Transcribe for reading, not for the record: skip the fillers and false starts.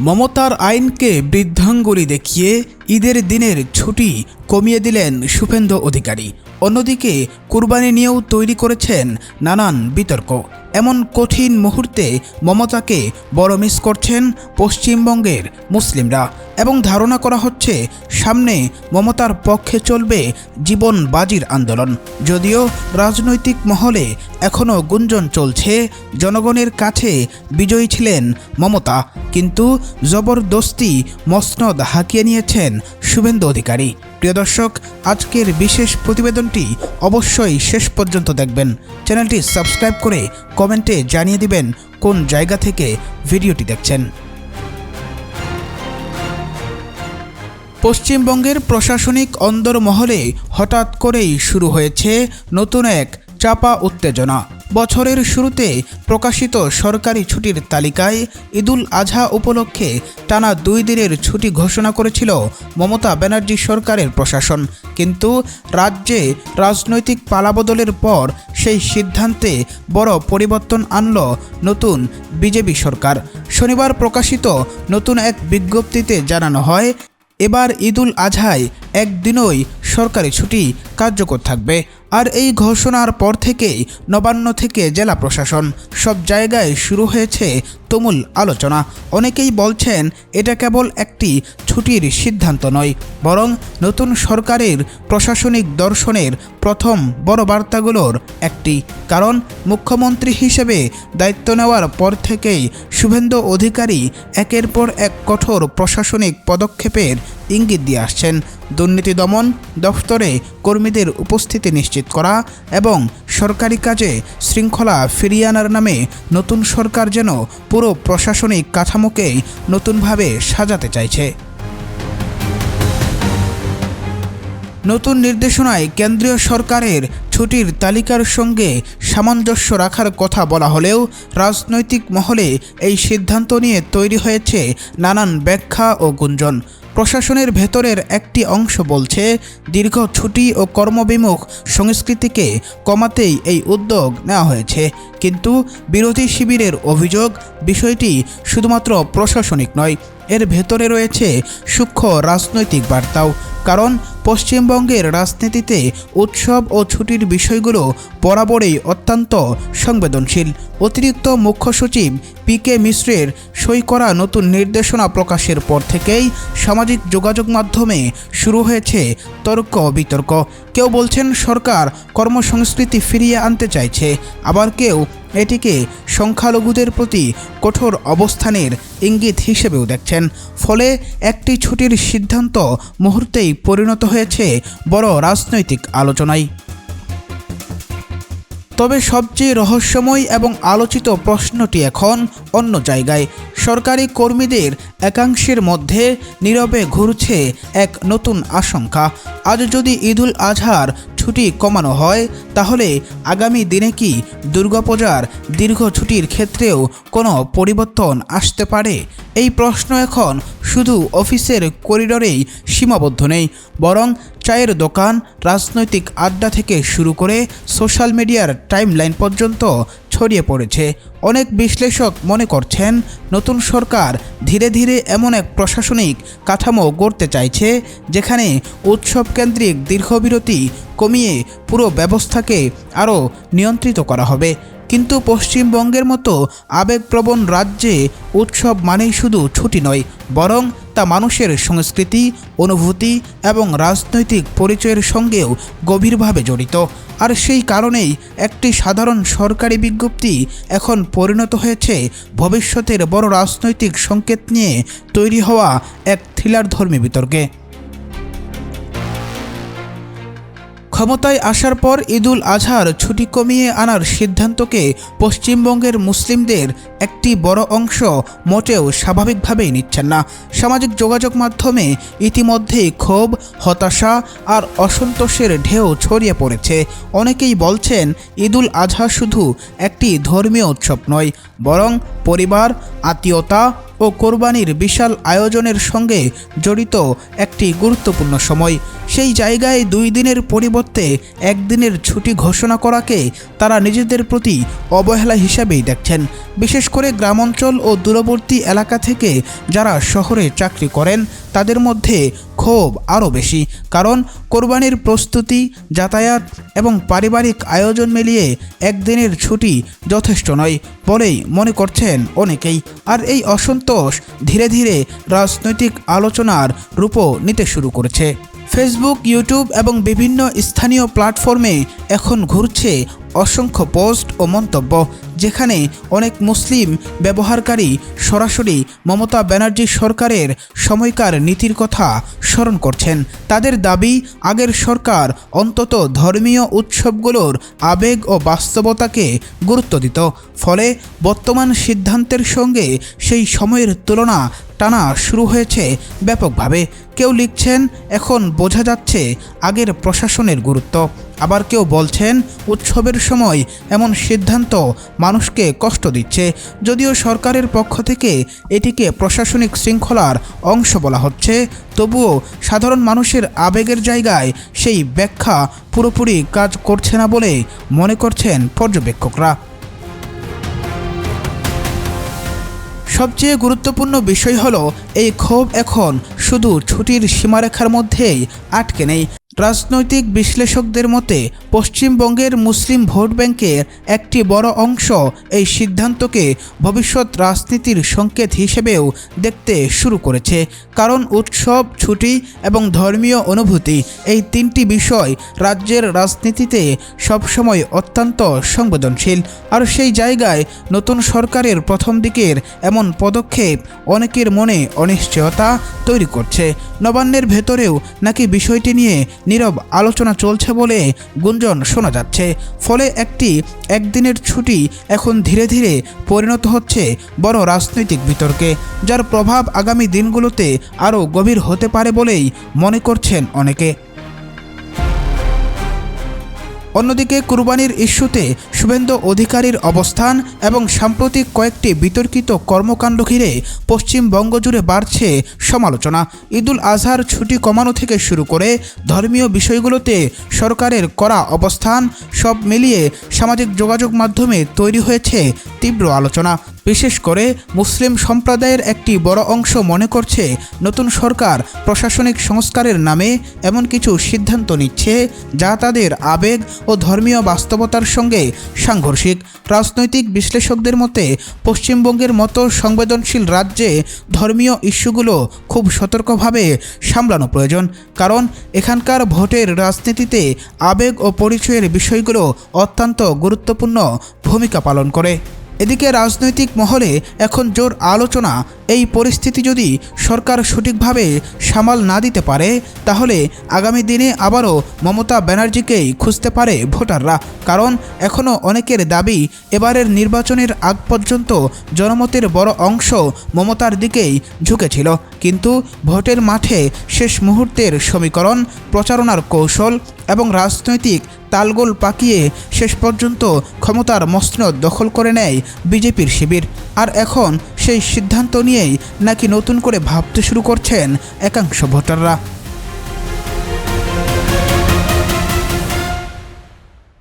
মমতার আইনকে বৃদ্ধাঙ্গুলি দেখিয়ে ঈদের দিনের ছুটি কমিয়ে দিলেন শুভেন্দু অধিকারী। অন্যদিকে কুরবানি নিয়েও তৈরি করেছেন নানান বিতর্ক। এমন কঠিন মুহূর্তে মমতাকে বড় মিস করছেন পশ্চিমবঙ্গের মুসলিমরা এবং ধারণা করা হচ্ছে সামনে মমতার পক্ষে চলবে জীবন বাজির আন্দোলন। যদিও রাজনৈতিক মহলে এখনও গুঞ্জন চলছে জনগণের কাছে বিজয়ী ছিলেন মমতা, কিন্তু জবরদস্তি মসনদ হাঁকিয়ে নিয়েছেন শুভেন্দু অধিকারী। প্রিয় দর্শক, আজকের বিশেষ প্রতিবেদনটি অবশ্যই শেষ পর্যন্ত দেখবেন। চ্যানেলটি সাবস্ক্রাইব করে কমেন্টে জানিয়ে দিবেন কোন জায়গা থেকে ভিডিওটি দেখছেন। পশ্চিমবঙ্গের প্রশাসনিক অন্দরমহলে হঠাৎ করেই শুরু হয়েছে নতুন এক চাপা উত্তেজনা। বছরের শুরুতে প্রকাশিত সরকারি ছুটির তালিকায় ঈদুল আজহা উপলক্ষে টানা 2 দিনের ছুটি ঘোষণা করেছিল মমতা ব্যানার্জি সরকারের প্রশাসন, কিন্তু রাজ্যে রাজনৈতিক পালাবদলের পর সেই সিদ্ধান্তে বড় পরিবর্তন আনল নতুন বিজেপি সরকার। শনিবার প্রকাশিত নতুন এক বিজ্ঞপ্তিতে জানানো হয়, এবার ঈদুল আজহায় একদিনই সরকারি ছুটি কার্যকর থাকবে। আর এই ঘোষণার পর থেকেই নবান্ন থেকে জেলা প্রশাসন সব জায়গায় শুরু হয়েছে তুমুল আলোচনা। অনেকেই বলছেন এটা কেবল একটি ছুটির সিদ্ধান্ত নয়, বরং নতুন সরকারের প্রশাসনিক দর্শনের প্রথম বড় বার্তাগুলোর একটি। কারণ মুখ্যমন্ত্রী হিসেবে দায়িত্ব নেওয়ার পর থেকেই শুভেন্দু অধিকারী একের পর এক কঠোর প্রশাসনিক পদক্ষেপের ইঙ্গিত দিয়ে আসছেন। দুর্নীতি দমন দফতরে কর্মীদের উপস্থিতি নিশ্চিত করা এবং সরকারি কাজে শৃঙ্খলা ফিরিয়ে আনার নামে নতুন সরকার যেন পুরো প্রশাসনিক কাঠামোকেই নতুনভাবে সাজাতে চাইছে। নতুন নির্দেশনায় কেন্দ্রীয় সরকারের ছুটির তালিকার সঙ্গে সামঞ্জস্য রাখার কথা বলা হলেও রাজনৈতিক মহলে এই সিদ্ধান্ত নিয়ে তৈরি হয়েছে নানান ব্যাখ্যা ও গুঞ্জন। প্রশাসনের ভেতরের একটি অংশ বলছে দীর্ঘ ছুটি ও কর্মবিমুখ সংস্কৃতিকে কমাতেই এই উদ্যোগ নেওয়া হয়েছে, কিন্তু বিরোধী শিবিরের অভিযোগ বিষয়টি শুধুমাত্র প্রশাসনিক নয়, এর ভেতরে রয়েছে সূক্ষ্ম রাজনৈতিক বার্তাও। কারণ পশ্চিমবঙ্গের রাজনীতিতে উৎসব ও ছুটির বিষয়গুলো বরাবরই অত্যন্ত সংবেদনশীল। অতিরিক্ত মুখ্য সচিব পিকে মিশ্রের সই করা নতুন নির্দেশনা প্রকাশের পর থেকেই সামাজিক যোগাযোগ মাধ্যমে শুরু হয়েছে তর্ক বিতর্ক। কেউ বলছেন সরকার কর্মসংস্কৃতি ফিরিয়ে আনতে চাইছে, আবার কেউ এটিকে সংখ্যালঘুদের প্রতি কঠোর অবস্থানের ইঙ্গিত হিসেবেও দেখছেন। ফলে একটি ছুটির সিদ্ধান্ত মুহূর্তেই পরিণত হয়েছে বড় রাজনৈতিক আলোচনায়। তবে সবচেয়ে রহস্যময় এবং আলোচিত প্রশ্নটি এখন অন্য জায়গায়। সরকারি কর্মীদের একাংশের মধ্যে নীরবে ঘুরছে এক নতুন আশঙ্কা। আজ যদি ঈদুল আজহার ছুটি কমানো হয়, তাহলে আগামী দিনে কি দুর্গাপূজার দীর্ঘ ছুটির ক্ষেত্রেও কোনো পরিবর্তন আসতে পারে? এই প্রশ্ন এখন শুধু অফিসের করিডোরেই সীমাবদ্ধ নেই, বরং চায়ের দোকান, রাজনৈতিক আড্ডা থেকে শুরু করে সোশ্যাল মিডিয়ার টাইমলাইন পর্যন্ত ছড়িয়ে পড়েছে। অনেক বিশ্লেষক মনে করছেন নতুন সরকার ধীরে ধীরে এমন এক প্রশাসনিক কাঠামো গড়তে চাইছে যেখানে উৎসবকেন্দ্রিক দীর্ঘবিরতি কমিয়ে পুরো ব্যবস্থাকে আরও নিয়ন্ত্রিত করা হবে। কিন্তু পশ্চিমবঙ্গের মতো আবেগপ্রবণ রাজ্যে উৎসব মানেই শুধু ছুটি নয়, বরং তা মানুষের সংস্কৃতি, অনুভূতি এবং রাজনৈতিক পরিচয়ের সঙ্গেও গভীরভাবে জড়িত। আর সেই কারণেই একটি সাধারণ সরকারি বিজ্ঞপ্তি এখন পরিণত হয়েছে ভবিষ্যতের বড় রাজনৈতিক সংকেত নিয়ে তৈরি হওয়া এক থ্রিলারধর্মী বিতর্কে। ক্ষমতায় আসার পর ঈদুল আজহার ছুটি কমিয়ে আনার সিদ্ধান্তকে পশ্চিমবঙ্গের মুসলিমদের একটি বড় অংশ মোটেও স্বাভাবিকভাবেই নিচ্ছেন না। সামাজিক যোগাযোগ মাধ্যমে ইতিমধ্যেই ক্ষোভ, হতাশা আর অসন্তোষের ঢেউ ছড়িয়ে পড়েছে। অনেকেই বলছেন ঈদুল আজহা শুধু একটি ধর্মীয় উৎসব নয়, বরং পরিবার, আত্মীয়তা ও কোরবানির বিশাল আয়োজনের সঙ্গে জড়িত একটি গুরুত্বপূর্ণ সময়। সেই জায়গায় 2 দিনের পরিবর্তে 1 দিনের ছুটি ঘোষণা করাকে তারা নিজেদের প্রতি অবহেলা হিসাবেই দেখছেন। বিশেষ করে গ্রামাঞ্চল ও দূরবর্তী এলাকা থেকে যারা শহরে চাকরি করেন তাদের মধ্যে ক্ষোভ আরও বেশি, কারণ কোরবানির প্রস্তুতি, যাতায়াত এবং পারিবারিক আয়োজন মিলিয়ে 1 দিনের ছুটি যথেষ্ট নয় বলেই মনে করছেন অনেকেই। আর এই অসন্তোষ ধীরে ধীরে রাজনৈতিক আলোচনার রূপও নিতে শুরু করেছে। ফেসবুক, ইউটিউব এবং বিভিন্ন স্থানীয় প্ল্যাটফর্মে এখন ঘুরছে অসংখ্য পোস্ট ও মন্তব্য, যেখানে অনেক মুসলিম ব্যবহারকারী সরাসরি মমতা ব্যানার্জি সরকারের সময়কার নীতির কথা স্মরণ করছেন। তাদের দাবি, আগের সরকার অন্তত ধর্মীয় উৎসবগুলোর আবেগ ও বাস্তবতাকে গুরুত্ব দিত, ফলে বর্তমান সিদ্ধান্তের সঙ্গে সেই সময়ের তুলনা টানা শুরু হয়েছে ব্যাপকভাবে। কেউ লিখছেন, এখন বোঝা যাচ্ছে আগের প্রশাসনের গুরুত্ব। আবার কেউ বলছেন, উৎসবের সময় এমন সিদ্ধান্ত মানুষকে কষ্ট দিচ্ছে। যদিও সরকারের পক্ষ থেকে এটিকে প্রশাসনিক শৃঙ্খলার অংশ বলা হচ্ছে, তবুও সাধারণ মানুষের আবেগের জায়গায় সেই ব্যাখ্যা পুরোপুরি কাজ করছে না বলে মনে করছেন পর্যবেক্ষকরা। সবচেয়ে গুরুত্বপূর্ণ বিষয় হলো, এই ক্ষোভ এখন শুধু ছুটির সীমারেখার মধ্যেই আটকে নেই। রাজনৈতিক বিশ্লেষকদের মতে পশ্চিমবঙ্গের মুসলিম ভোট ব্যাংকের একটি বড় অংশ এই সিদ্ধান্তকে ভবিষ্যৎ রাজনীতির সংকেত হিসেবেও দেখতে শুরু করেছে। কারণ উৎসব, ছুটি এবং ধর্মীয় অনুভূতি, এই 3টি বিষয় রাজ্যের রাজনীতিতে সবসময় অত্যন্ত সংবেদনশীল। আর সেই জায়গায় নতুন সরকারের প্রথম দিকের এমন পদক্ষেপ অনেকের মনে অনিশ্চয়তা তৈরি করছে। নবান্নের ভেতরেও নাকি বিষয়টি নিয়ে নীরব আলোচনা চলছে বলে গুঞ্জন শোনা যাচ্ছে। ফলে একদিনের ছুটি এখন ধীরে ধীরে পরিণত হচ্ছে বড় রাজনৈতিক বিতর্কে, যার প্রভাব আগামী দিনগুলোতে আরও গভীর হতে পারে বলেই মনে করছেন অনেকে। অন্যদিকে কুরবানির ইস্যুতে শুভেন্দু অধিকারীর অবস্থান এবং সাম্প্রতিক কয়েকটি বিতর্কিত কর্মকাণ্ড ঘিরে পশ্চিমবঙ্গ জুড়ে বাড়ছে সমালোচনা। ঈদুল আজহার ছুটি কমানো থেকে শুরু করে ধর্মীয় বিষয়গুলোতে সরকারের কড়া অবস্থান, সব মিলিয়ে সামাজিক যোগাযোগ মাধ্যমে তৈরি হয়েছে তীব্র আলোচনা। বিশেষ করে মুসলিম সম্প্রদায়ের একটি বড় অংশ মনে করছে, নতুন সরকার প্রশাসনিক সংস্কারের নামে এমন কিছু সিদ্ধান্ত নিচ্ছে যা তাদের আবেগ ও ধর্মীয় বাস্তবতার সঙ্গে সাংঘর্ষিক। রাজনৈতিক বিশ্লেষকদের মতে পশ্চিমবঙ্গের মতো সংবেদনশীল রাজ্যে ধর্মীয় ইস্যুগুলো খুব সতর্কভাবে সামলানো প্রয়োজন, কারণ এখানকার ভোটের রাজনীতিতে আবেগ ও পরিচয়ের বিষয়গুলো অত্যন্ত গুরুত্বপূর্ণ ভূমিকা পালন করে। এদিকে রাজনৈতিক মহলে এখন জোর আলোচনা, এই পরিস্থিতি যদি সরকার সঠিকভাবে সামাল না দিতে পারে তাহলে আগামী দিনে আবারও মমতা ব্যানার্জিকেই খুঁজতে পারে ভোটাররা। কারণ এখনও অনেকের দাবি, এবারের নির্বাচনের আগ পর্যন্ত জনমতের বড় অংশ মমতার দিকেই ঝুঁকেছিল, কিন্তু ভোটের মাঠে শেষ মুহূর্তের সমীকরণ, প্রচারণার কৌশল এবং রাজনৈতিক তালগোল পাকিয়ে শেষ পর্যন্ত ক্ষমতার মসনদ দখল করে নেয় বিজেপির শিবির। আর এখন সেই সিদ্ধান্ত নিয়েই নাকি নতুন করে ভাবতে শুরু করছেন একাংশ ভোটাররা।